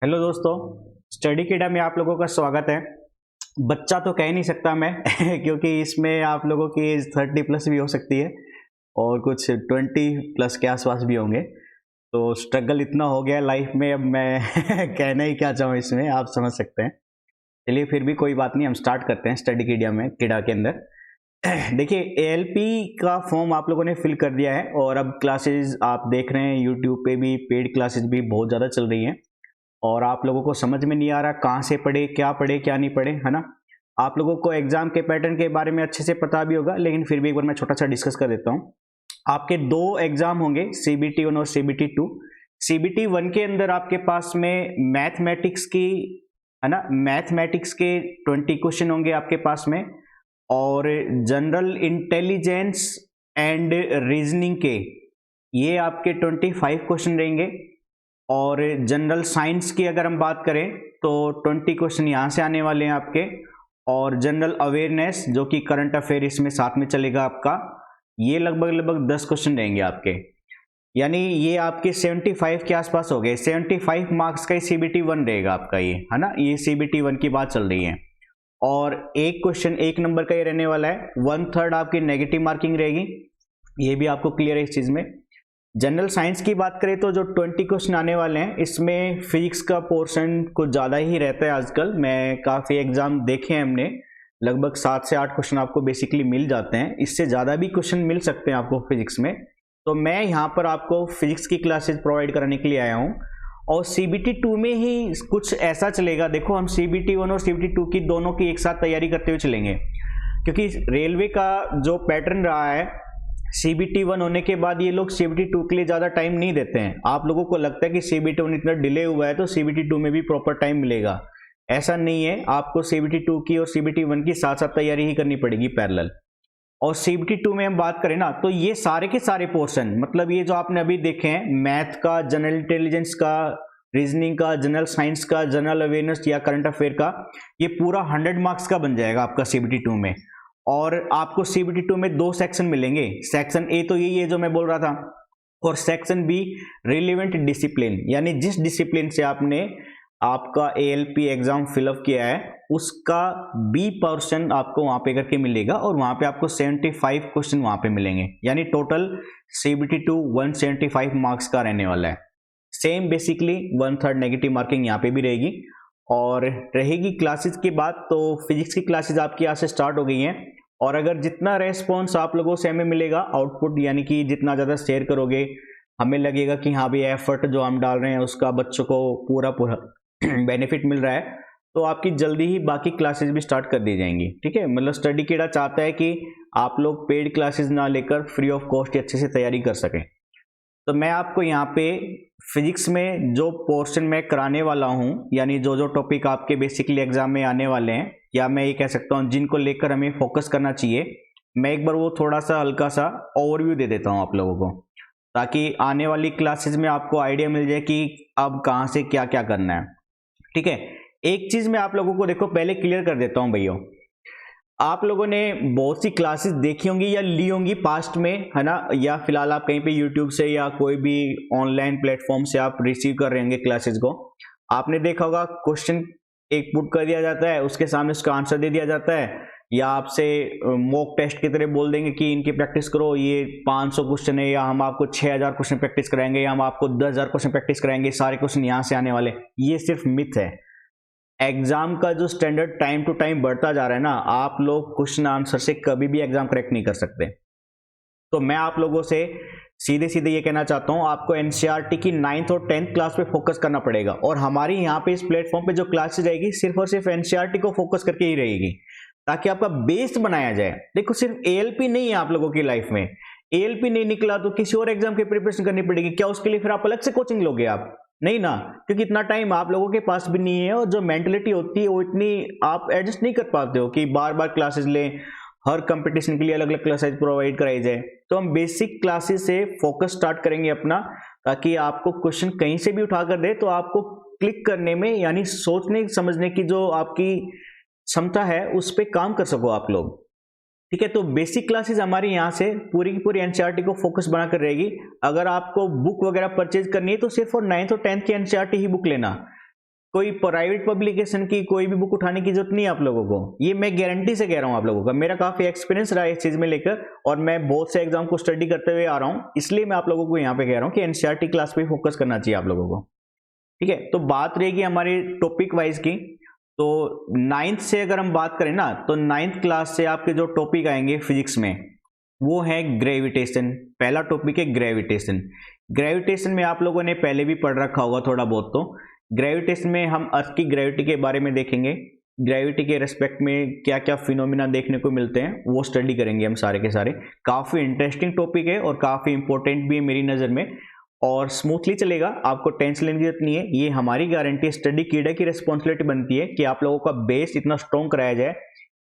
Hello दोस्तों, study किडा में आप लोगों का स्वागत है। बच्चा तो कह नहीं सकता मैं क्योंकि इसमें आप लोगों की एज 30 प्लस भी हो सकती है और कुछ 20 प्लस के आसपास भी होंगे। तो स्ट्रगल इतना हो गया लाइफ में, अब मैं कहना ही क्या चाहूँ इसमें, आप समझ सकते हैं। चलिए फिर भी कोई बात नहीं, हम स्टार्ट करते हैं स्टडी किडा के अंदर। देखिए, एएलपी का फॉर्म आप लोगों ने फिल कर दिया है और अब क्लासेस आप देख रहे हैं यूट्यूब पे भी, पेड क्लासेस भी बहुत ज़्यादा चल रही हैं और आप लोगों को समझ में नहीं आ रहा कहाँ से पढ़े क्या नहीं पढ़े, है ना। आप लोगों को एग्जाम के पैटर्न के बारे में अच्छे से पता भी होगा, लेकिन फिर भी एक बार मैं छोटा सा डिस्कस कर देता हूँ। आपके दो एग्जाम होंगे, CBT 1 और CBT 2। CBT 1 के अंदर आपके पास में मैथमेटिक्स की, है ना, मैथमेटिक्स के 20 क्वेश्चन होंगे आपके पास में, और जनरल इंटेलिजेंस एंड रीजनिंग के ये आपके 25 क्वेश्चन रहेंगे। और जनरल साइंस की अगर हम बात करें तो 20 क्वेश्चन यहाँ से आने वाले हैं आपके, और जनरल अवेयरनेस जो कि करंट अफेयर इसमें साथ में चलेगा आपका, ये लगभग 10 क्वेश्चन रहेंगे आपके। यानी ये आपके 75 के आसपास हो गए। 75 मार्क्स का ही CBT 1 रहेगा आपका, ये है ना, ये CBT 1 की बात चल रही है। और एक क्वेश्चन 1 नंबर का ये रहने वाला है, 1/3 आपकी नेगेटिव मार्किंग रहेगी, ये भी आपको क्लियर है इस चीज में। जनरल साइंस की बात करें तो जो 20 क्वेश्चन आने वाले हैं इसमें फिजिक्स का पोर्शन कुछ ज़्यादा ही रहता है आजकल। मैं काफ़ी एग्जाम देखे हैं हमने, लगभग 7 से 8 क्वेश्चन आपको बेसिकली मिल जाते हैं, इससे ज़्यादा भी क्वेश्चन मिल सकते हैं आपको फिजिक्स में। तो मैं यहाँ पर आपको फिजिक्स की क्लासेस प्रोवाइड कराने के लिए आया हूँ। और CBT 2 में ही कुछ ऐसा चलेगा, देखो हम CBT 1 और CBT 2 की दोनों की एक साथ तैयारी करते हुए चलेंगे, क्योंकि रेलवे का जो पैटर्न रहा है, CBT 1 होने के बाद ये लोग CBT 2 के लिए ज़्यादा टाइम नहीं देते हैं। आप लोगों को लगता है कि CBT 1 इतना डिले हुआ है तो CBT 2 में भी प्रॉपर टाइम मिलेगा, ऐसा नहीं है। आपको CBT 2 की और CBT 1 की साथ साथ तैयारी ही करनी पड़ेगी पैरेलल। और CBT 2 में हम बात करें ना, तो ये सारे के सारे पोर्शन, मतलब ये जो आपने अभी देखे हैं, मैथ का, जनरल इंटेलिजेंस का, रीजनिंग का, जनरल साइंस का, जनरल अवेयरनेस या करंट अफेयर का, ये पूरा 100 मार्क्स का बन जाएगा आपका CBT 2 में। और आपको CBT 2 में 2 सेक्शन मिलेंगे। सेक्शन ए तो यही है जो मैं बोल रहा था, और सेक्शन बी रिलेवेंट डिसिप्लिन, यानी जिस डिसिप्लिन से आपने आपका ALP एग्जाम फिलअप किया है उसका B% आपको वहां पे करके मिलेगा, और वहां पे आपको 75 क्वेश्चन वहां पे मिलेंगे। यानी टोटल CBT 2 175 मार्क्स का रहने वाला है। सेम बेसिकली 1/3 नेगेटिव मार्किंग यहाँ पे भी रहेगी। और रहेगी क्लासेस की बात, तो फिजिक्स की क्लासेस आपकी यहाँ से स्टार्ट हो गई हैं, और अगर जितना रेस्पॉन्स आप लोगों से हमें मिलेगा, आउटपुट यानी कि जितना ज़्यादा शेयर करोगे, हमें लगेगा कि हाँ भाई एफर्ट जो हम डाल रहे हैं उसका बच्चों को पूरा बेनिफिट मिल रहा है, तो आपकी जल्दी ही बाकी क्लासेस भी स्टार्ट कर दी जाएंगी। ठीक है, मतलब स्टडी किडा चाहता है कि आप लोग पेड क्लासेस ना लेकर फ्री ऑफ कॉस्ट अच्छे से तैयारी कर सकें। तो मैं आपको यहाँ पे फिजिक्स में जो पोर्शन मैं कराने वाला हूँ, यानी जो जो टॉपिक आपके बेसिकली एग्जाम में आने वाले हैं, या मैं ये कह सकता हूँ जिनको लेकर हमें फोकस करना चाहिए, मैं एक बार वो थोड़ा सा हल्का सा ओवरव्यू दे देता हूँ आप लोगों को, ताकि आने वाली क्लासेस में आपको आइडिया मिल जाए कि अब कहाँ से क्या क्या करना है। ठीक है, एक चीज मैं आप लोगों को देखो पहले क्लियर कर देता हूँ भैया, आप लोगों ने बहुत सी क्लासेस देखी होंगी या ली होंगी पास्ट में, है ना, या फिलहाल आप कहीं पे यूट्यूब से या कोई भी ऑनलाइन प्लेटफॉर्म से आप रिसीव कर रहे होंगे क्लासेस को। आपने देखा होगा क्वेश्चन एक पुट कर दिया जाता है, उसके सामने उसका आंसर दे दिया जाता है, या आपसे मॉक टेस्ट की तरह बोल देंगे कि इनकी प्रैक्टिस करो, ये 500 क्वेश्चन है, या हम आपको 6000 क्वेश्चन प्रैक्टिस कराएंगे, या हम आपको 10,000 क्वेश्चन प्रैक्टिस कराएंगे, सारे क्वेश्चन यहाँ से आने वाले। ये सिर्फ मिथ है। एग्जाम का जो स्टैंडर्ड टाइम टू टाइम बढ़ता जा रहा है ना, आप लोग क्वेश्चन आंसर से कभी भी एग्जाम करेक्ट नहीं कर सकते। तो मैं आप लोगों से सीधे सीधे ये कहना चाहता हूं, आपको NCERT की 9th और 10th क्लास पे फोकस करना पड़ेगा, और हमारी यहाँ पे इस प्लेटफॉर्म पे जो क्लासेस रहेगी सिर्फ और सिर्फ NCERT को फोकस करके ही रहेगी, ताकि आपका बेस बनाया जाए। देखो, सिर्फ ALP नहीं है आप लोगों की लाइफ में, ALP नहीं निकला तो किसी और एग्जाम की प्रिपरेशन करनी पड़ेगी। क्या उसके लिए फिर आप अलग से कोचिंग लोगे? आप नहीं ना, क्योंकि इतना टाइम आप लोगों के पास भी नहीं है, और जो मेंटलिटी होती है वो इतनी आप एडजस्ट नहीं कर पाते हो कि बार बार क्लासेस लें, हर कंपटीशन के लिए अलग अलग क्लासेस प्रोवाइड कराई जाए। तो हम बेसिक क्लासेस से फोकस स्टार्ट करेंगे अपना, ताकि आपको क्वेश्चन कहीं से भी उठा कर दे तो आपको क्लिक करने में, यानी सोचने समझने की जो आपकी क्षमता है उस पर काम कर सको आप लोग। ठीक है, तो बेसिक क्लासेस हमारी यहाँ से पूरी की पूरी NCERT को फोकस बनाकर रहेगी। अगर आपको बुक वगैरह परचेज करनी है तो सिर्फ और 9th और 10th की NCERT ही बुक लेना, कोई प्राइवेट पब्लिकेशन की कोई भी बुक उठाने की जरूरत नहीं है आप लोगों को, ये मैं गारंटी से कह रहा हूँ आप लोगों का, मेरा काफी एक्सपीरियंस रहा है इस चीज में लेकर, और मैं बहुत से एग्जाम को स्टडी करते हुए आ रहा हूँ, इसलिए मैं आप लोगों को यहाँ पे कह रहा हूँ कि एनसीईआरटी क्लास पे फोकस करना चाहिए आप लोगों को। ठीक है, तो बात रहेगी हमारी टॉपिक वाइज की, तो 9th से अगर हम बात करें ना, तो 9th क्लास से आपके जो टॉपिक आएंगे फिजिक्स में वो है ग्रेविटेशन। पहला टॉपिक है ग्रेविटेशन। ग्रेविटेशन में आप लोगों ने पहले भी पढ़ रखा होगा थोड़ा बहुत, तो ग्रेविटेशन में हम अर्थ की ग्रेविटी के बारे में देखेंगे, ग्रेविटी के रेस्पेक्ट में क्या क्या फिनोमिना देखने को मिलते हैं वो स्टडी करेंगे हम सारे के सारे। काफ़ी इंटरेस्टिंग टॉपिक है और काफ़ी इंपॉर्टेंट भी है मेरी नज़र में, और स्मूथली चलेगा, आपको टेंशन लेने की जरूरत नहीं है। ये हमारी गारंटी, स्टडी कीड़ा की रिस्पॉन्सिबिलिटी बनती है कि आप लोगों का बेस इतना स्ट्रॉन्ग कराया जाए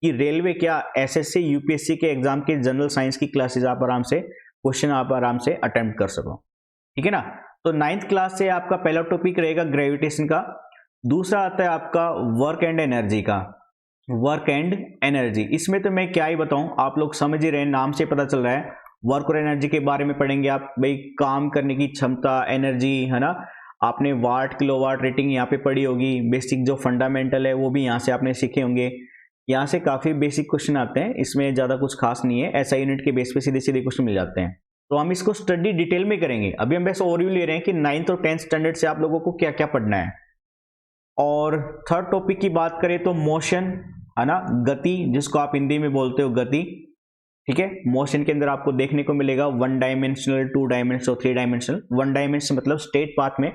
कि रेलवे क्या एसएससी यूपीएससी के एग्जाम के जनरल साइंस की क्लासेज आप आराम से क्वेश्चन आप आराम से अटेम्प्ट कर सको। ठीक है ना, तो 9th क्लास से आपका पहला टॉपिक रहेगा ग्रेविटेशन का। दूसरा आता है आपका वर्क एंड एनर्जी का। वर्क एंड एनर्जी, इसमें तो मैं क्या ही बताऊं, आप लोग समझ ही रहे हैं, नाम से पता चल रहा है। वर्क और एनर्जी के बारे में पढ़ेंगे आप, भाई काम करने की क्षमता, एनर्जी, है ना। आपने वाट किलोवाट रेटिंग यहाँ पे पढ़ी होगी, बेसिक जो फंडामेंटल है वो भी यहाँ से आपने सीखे होंगे। यहाँ से काफी बेसिक क्वेश्चन आते हैं, इसमें ज्यादा कुछ खास नहीं है, ऐसा यूनिट के बेस पे सीधे सीधे क्वेश्चन मिल जाते हैं। तो हम इसको स्टडी डिटेल में करेंगे। अभी हम बस ओवरव्यू ले रहे हैं कि 9th और 10th स्टैंडर्ड से आप लोगों को क्या क्या पढ़ना है। और थर्ड टॉपिक की बात करें तो मोशन, है ना, गति, जिसको आप हिंदी में बोलते हो गति। ठीक है, मोशन के अंदर आपको देखने को मिलेगा 1 डायमेंशनल, 2 डायमेंशनल और 3 डायमेंशनल। 1 डायमेंशन मतलब स्ट्रेट पाथ में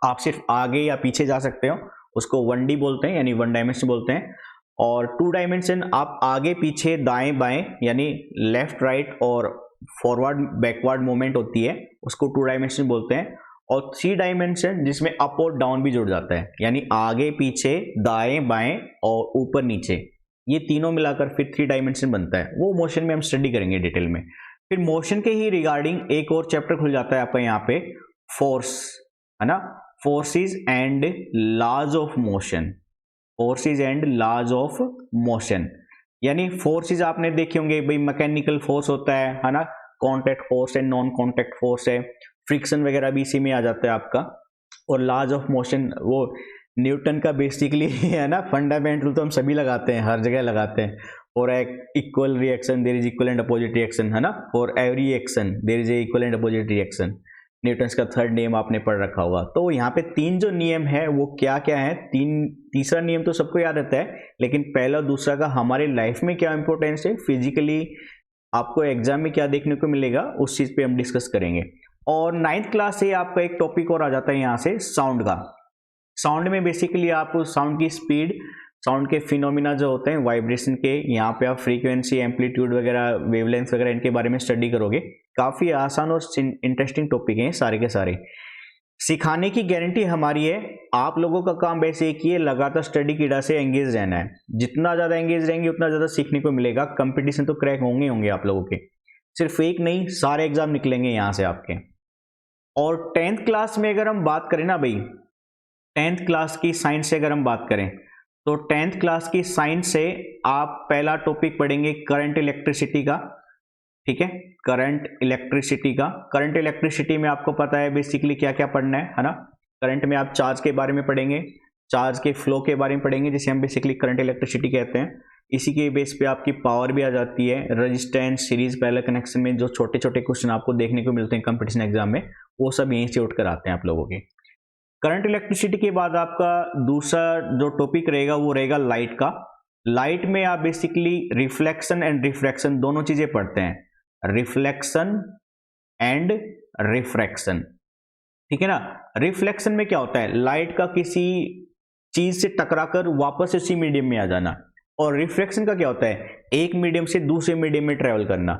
आप सिर्फ आगे या पीछे जा सकते हो, उसको 1D बोलते हैं, यानी 1 डायमेंशन बोलते हैं। और 2 डायमेंशन आप आगे पीछे दाएं बाएं यानी लेफ्ट राइट और फॉरवर्ड बैकवर्ड मूवमेंट होती है, उसको 2 डायमेंशन बोलते हैं। और 3 डायमेंशन जिसमें अप और डाउन भी जुड़ जाता है, यानी आगे पीछे दाएं बाएं और ऊपर नीचे, ये तीनों मिलाकर फिर 3 डायमेंशन बनता है। वो मोशन में हम स्टडी करेंगे डिटेल में। फिर मोशन के ही रिगार्डिंग एक और चैप्टर खुल जाता है आपका यहाँ पे, फोर्स, है ना, forces and laws of motion. Forces and laws of motion, यानी फोर्सेस आपने देखे होंगे, भाई मैकेनिकल फोर्स होता है ना, कॉन्टैक्ट फोर्स है, नॉन कॉन्टैक्ट फोर्स है, फ्रिक्शन वगैरह भी इसी में आ जाता है आपका। और लॉज ऑफ मोशन वो न्यूटन का बेसिकली है ना, फंडामेंटल तो हम सभी लगाते हैं, हर जगह लगाते हैं। For equal reaction there is equal and opposite reaction, है ना, for every action there is equal and opposite reaction. Newton's का थर्ड नियम आपने पढ़ रखा होगा। तो यहाँ पे 3 जो नियम है वो क्या क्या है, तीसरा नियम तो सबको याद रहता है, लेकिन पहला दूसरा का हमारी लाइफ में क्या इंपॉर्टेंस है, फिजिकली आपको एग्जाम में क्या देखने को मिलेगा, उस चीज पे हम डिस्कस करेंगे। और 9th क्लास से आपका एक टॉपिक और आ जाता है यहाँ से, साउंड का। साउंड में बेसिकली आप साउंड की स्पीड, साउंड के फिनोमिना जो होते हैं वाइब्रेशन के, यहाँ पे आप फ्रीक्वेंसी, एम्पलीट्यूड वगैरह, वेवलेंथ वगैरह, इनके बारे में स्टडी करोगे। काफी आसान और इंटरेस्टिंग टॉपिक हैं सारे के सारे। सिखाने की गारंटी हमारी है, आप लोगों का काम वैसे एक ही है, लगातार स्टडी कीड़ा से एंगेज रहना है। जितना ज्यादा एंगेज रहेंगे उतना ज्यादा सीखने को मिलेगा। कंपटीशन तो क्रैक होंगे आप लोगों के, सिर्फ एक नहीं, सारे एग्जाम निकलेंगे यहाँ से आपके। और 10th क्लास में अगर हम बात करें ना भाई, 10th क्लास की साइंस से अगर हम बात करें तो 10th क्लास की साइंस से आप पहला टॉपिक पढ़ेंगे करंट इलेक्ट्रिसिटी का। ठीक है, करंट इलेक्ट्रिसिटी का। करंट इलेक्ट्रिसिटी में आपको पता है बेसिकली क्या क्या पढ़ना है ना। करंट में आप चार्ज के बारे में पढ़ेंगे, चार्ज के फ्लो के बारे में पढ़ेंगे, जिसे हम बेसिकली करंट इलेक्ट्रिसिटी कहते हैं। इसी के बेस पे आपकी पावर भी आ जाती है, रेजिस्टेंस, सीरीज पैरेलल कनेक्शन में जो छोटे छोटे क्वेश्चन आपको देखने को मिलते हैं कंपटीशन एग्जाम में, वो सब यहीं से उठ कर आते हैं आप लोगों के। करंट इलेक्ट्रिसिटी के बाद आपका दूसरा जो टॉपिक रहेगा वो रहेगा लाइट का। लाइट में आप बेसिकली रिफ्लेक्शन एंड रिफ्रैक्शन दोनों चीजें पढ़ते हैं, रिफ्लेक्शन एंड रिफ्रैक्शन। ठीक है ना। रिफ्लेक्शन में क्या होता है, लाइट का किसी चीज से टकराकर वापस उसी मीडियम में आ जाना। और रिफ्रैक्शन का क्या होता है, एक मीडियम से दूसरे मीडियम में ट्रेवल करना,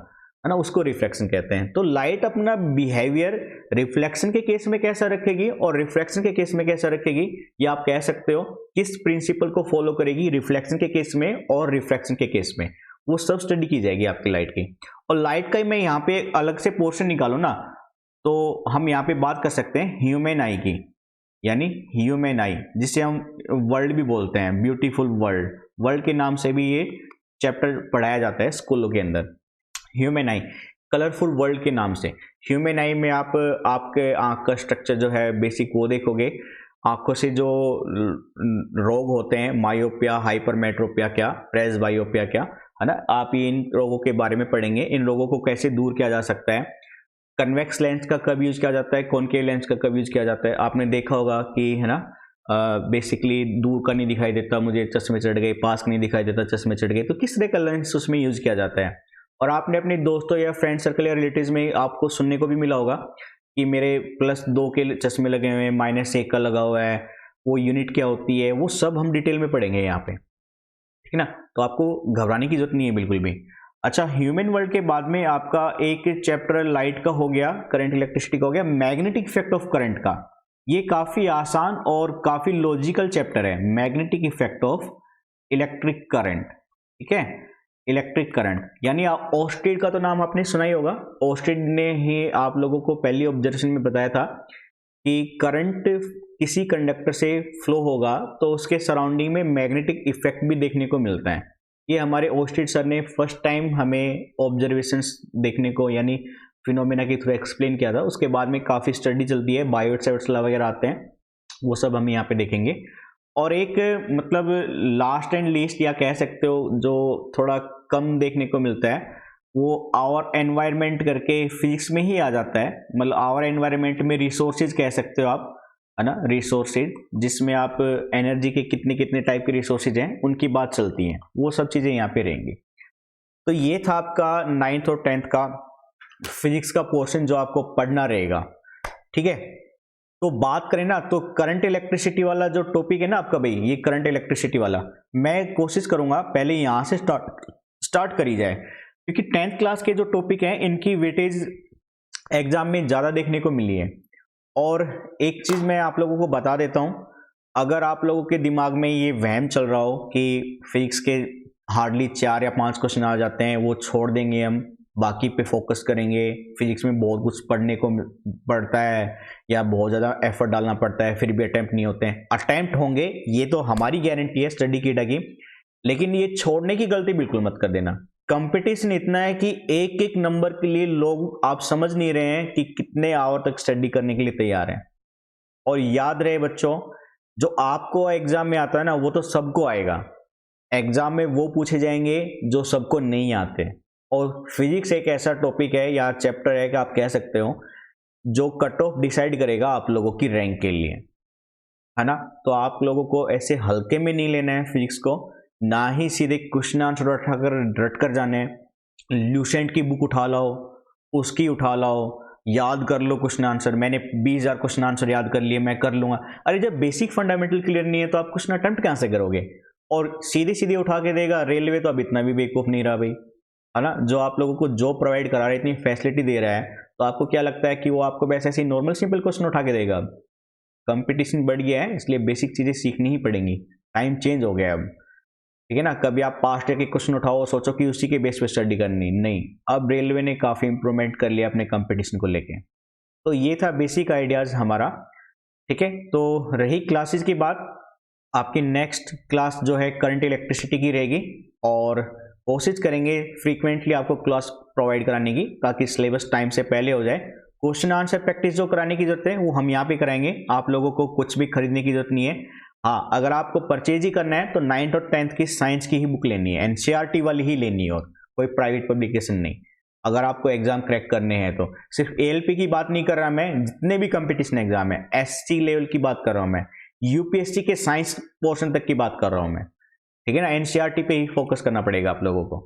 है ना, उसको रिफ्लेक्शन कहते हैं। तो लाइट अपना बिहेवियर रिफ्लेक्शन के केस में कैसा रखेगी और रिफ्रैक्शन के केस में कैसा रखेगी, ये आप कह सकते हो किस प्रिंसिपल को फॉलो करेगी रिफ्लेक्शन के केस में और रिफ्रैक्शन के केस में, वो सब स्टडी की जाएगी आपकी लाइट की। और लाइट का ही मैं यहाँ पे अलग से पोर्शन निकालू ना, तो हम यहाँ पे बात कर सकते हैं ह्यूमन आई की, यानी ह्यूमन आई, जिसे हम वर्ल्ड भी बोलते हैं, ब्यूटीफुल वर्ल्ड, वर्ल्ड के नाम से भी ये चैप्टर पढ़ाया जाता है स्कूलों के अंदर। ह्यूमन आई, कलरफुल वर्ल्ड के नाम से। ह्यूमन आई में आप आपके आंख का स्ट्रक्चर जो है बेसिक वो देखोगे, आंखों से जो रोग होते हैं, मायोपिया, हाइपरमेट्रोपिया क्या, प्रेसबायोपिया क्या, है ना, आप इन रोगों के बारे में पढ़ेंगे। इन रोगों को कैसे दूर किया जा सकता है, कन्वेक्स लेंस का कब यूज किया जाता है, कॉनकेव लेंस का कब यूज किया जाता है। आपने देखा होगा कि, है ना, बेसिकली दूर का नहीं दिखाई देता मुझे, चश्मे चढ़ गए, पास का नहीं दिखाई देता, चश्मे चढ़ गए, तो किस तरह का लेंस उसमें यूज किया जाता है। और आपने अपने दोस्तों या फ्रेंड सर्कल या रिलेटिव्स में आपको सुनने को भी मिला होगा कि मेरे +2 के चश्मे लगे हुए हैं, -1 का लगा हुआ है, वो यूनिट क्या होती है, वो सब हम डिटेल में पढ़ेंगे यहाँ पे, ठीक है ना। तो आपको घबराने की जरूरत नहीं है बिल्कुल भी। अच्छा, ह्यूमन वर्ल्ड के बाद में आपका एक चैप्टर लाइट का हो गया, करंट इलेक्ट्रिसिटी का हो गया, मैग्नेटिक इफेक्ट ऑफ करंट का। ये काफी आसान और काफी लॉजिकल चैप्टर है, magnetic effect of electric current, ठीक है। इलेक्ट्रिक करंट यानी ओस्टेड का तो नाम आपने सुना ही होगा। ओस्टेड ने ही आप लोगों को पहली ऑब्जर्वेशन में बताया था कि करंट किसी कंडक्टर से फ्लो होगा तो उसके सराउंडिंग में मैग्नेटिक इफेक्ट भी देखने को मिलता है। ये हमारे ओस्टेड सर ने फर्स्ट टाइम हमें ऑब्जर्वेशंस देखने को, यानी फिनोमेना के थ्रू एक्सप्लेन किया था। उसके बाद में काफ़ी स्टडी चलती है, बायोट्स वगैरह आते हैं, वो सब हम यहाँ पे देखेंगे। और एक मतलब लास्ट एंड लीस्ट या कह सकते हो जो थोड़ा कम देखने को मिलता है, वो आवर एनवायरनमेंट करके फिजिक्स में ही आ जाता है। मतलब आवर एनवायरनमेंट में रिसोर्सेज कह सकते हो आप, है ना, रिसोर्सेज, जिसमें आप एनर्जी के कितने कितने टाइप के रिसोर्सेज हैं उनकी बात चलती है, वो सब चीज़ें यहाँ पे रहेंगी। तो ये था आपका 9th और 10th का फिजिक्स का पोर्शन जो आपको पढ़ना रहेगा, ठीक है। तो बात करें ना, तो करंट इलेक्ट्रिसिटी वाला जो टॉपिक है ना आपका भाई, ये करंट इलेक्ट्रिसिटी वाला मैं कोशिश करूंगा पहले यहां से स्टार्ट करी जाए, क्योंकि 10th क्लास के जो टॉपिक हैं इनकी वेटेज एग्जाम में ज़्यादा देखने को मिली है। और एक चीज़ मैं आप लोगों को बता देता हूं, अगर आप लोगों के दिमाग में ये वहम चल रहा हो कि फिजिक्स के हार्डली 4 या 5 क्वेश्चन आ जाते हैं, वो छोड़ देंगे, हम बाकी पे फोकस करेंगे, फिजिक्स में बहुत कुछ पढ़ने को पड़ता है या बहुत ज़्यादा एफर्ट डालना पड़ता है, फिर भी अटैम्प्ट नहीं होते हैं। अटैम्प्ट होंगे, ये तो हमारी गारंटी है स्टडी किडा की, लेकिन ये छोड़ने की गलती बिल्कुल मत कर देना। कंपटीशन इतना है कि एक एक नंबर के लिए लोग, आप समझ नहीं रहे हैं कि कितने आवर तक स्टडी करने के लिए तैयार हैं। और याद रहे बच्चों, जो आपको एग्जाम में आता है ना वो तो सबको आएगा, एग्जाम में वो पूछे जाएंगे जो सबको नहीं आते। और फिजिक्स एक ऐसा टॉपिक है या चैप्टर है कि आप कह सकते हो जो कट ऑफ डिसाइड करेगा आप लोगों की रैंक के लिए, है ना। तो आप लोगों को ऐसे हल्के में नहीं लेना है फिजिक्स को, ना ही सीधे क्वेश्चन आंसर उठाकर रट कर जाने हैं। ल्यूसेंट की बुक उठा लाओ, उसकी उठा लाओ, याद कर लो क्वेश्चन आंसर, मैंने 20,000 क्वेश्चन आंसर याद कर लिए, मैं कर लूंगा। अरे जब बेसिक फंडामेंटल क्लियर नहीं है तो आप क्वेश्चन अटेम्प्ट कहां से करोगे। और सीधे सीधे उठा के देगा रेलवे, तो अब इतना भी बेवकूफ नहीं रहा भाई, है ना। जो आप लोगों को जॉब प्रोवाइड करा रहा है, इतनी फैसिलिटी दे रहा है, तो आपको क्या लगता है कि वो आपको वैसे ऐसे नॉर्मल सिंपल क्वेश्चन उठा के देगा। कंपटीशन बढ़ गया है, इसलिए बेसिक चीजें सीखनी ही पड़ेंगी, टाइम चेंज हो गया अब, ठीक है ना। कभी आप पास्ट के क्वेश्चन उठाओ सोचो कि उसी के बेस पे स्टडी करनी, नहीं, अब रेलवे ने काफी इंप्रूवमेंट कर लिया अपने कंपटीशन को लेके। तो ये था बेसिक आइडियाज हमारा, ठीक है। तो रही क्लासेस की बात, आपकी नेक्स्ट क्लास जो है करंट इलेक्ट्रिसिटी की रहेगी, और कोशिश करेंगे फ्रीक्वेंटली आपको क्लास प्रोवाइड कराने की, ताकि सिलेबस टाइम से पहले हो जाए। क्वेश्चन आंसर प्रैक्टिस जो कराने की जरूरत है वो हम यहाँ पे कराएंगे, आप लोगों को कुछ भी खरीदने की जरूरत नहीं है। हाँ, अगर आपको परचेज ही करना है तो 9th और 10th की साइंस की ही बुक लेनी है, एनसीईआरटी वाली ही लेनी है, और कोई प्राइवेट पब्लिकेशन नहीं। अगर आपको एग्जाम क्रैक करने हैं तो सिर्फ एएलपी की बात नहीं कर रहा मैं, जितने भी कंपटीशन एग्जाम है, एससी लेवल की बात कर रहा हूं मैं, यूपीएससी के साइंस पोर्शन तक की बात कर रहा हूं मैं, ठीक है ना। एनसीईआरटी पे ही फोकस करना पड़ेगा आप लोगों को,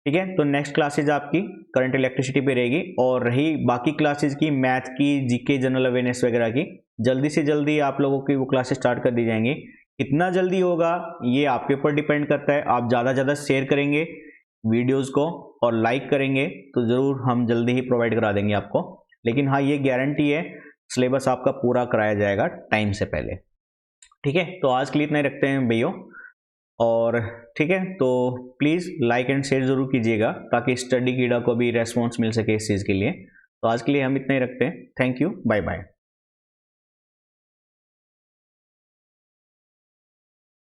ठीक है। तो नेक्स्ट क्लासेज आपकी करंट इलेक्ट्रिसिटी पे रहेगी, और रही बाकी क्लासेज की, मैथ की, जीके, जनरल अवेयरनेस वगैरह की, जल्दी से जल्दी आप लोगों की वो क्लासेस स्टार्ट कर दी जाएंगी। कितना जल्दी होगा ये आपके ऊपर डिपेंड करता है, आप ज़्यादा ज़्यादा शेयर करेंगे वीडियोज़ को और लाइक करेंगे तो ज़रूर हम जल्दी ही प्रोवाइड करा देंगे आपको। लेकिन हाँ, ये गारंटी है सिलेबस आपका पूरा कराया जाएगा टाइम से पहले, ठीक है। तो आज के लिए इतना ही रखते हैं भैया, और ठीक है, तो प्लीज़ लाइक एंड शेयर जरूर कीजिएगा ताकि स्टडी कीड़ा को भी रेस्पॉन्स मिल सके इस चीज़ के लिए। तो आज के लिए हम इतना ही रखते हैं, थैंक यू, बाय बाय।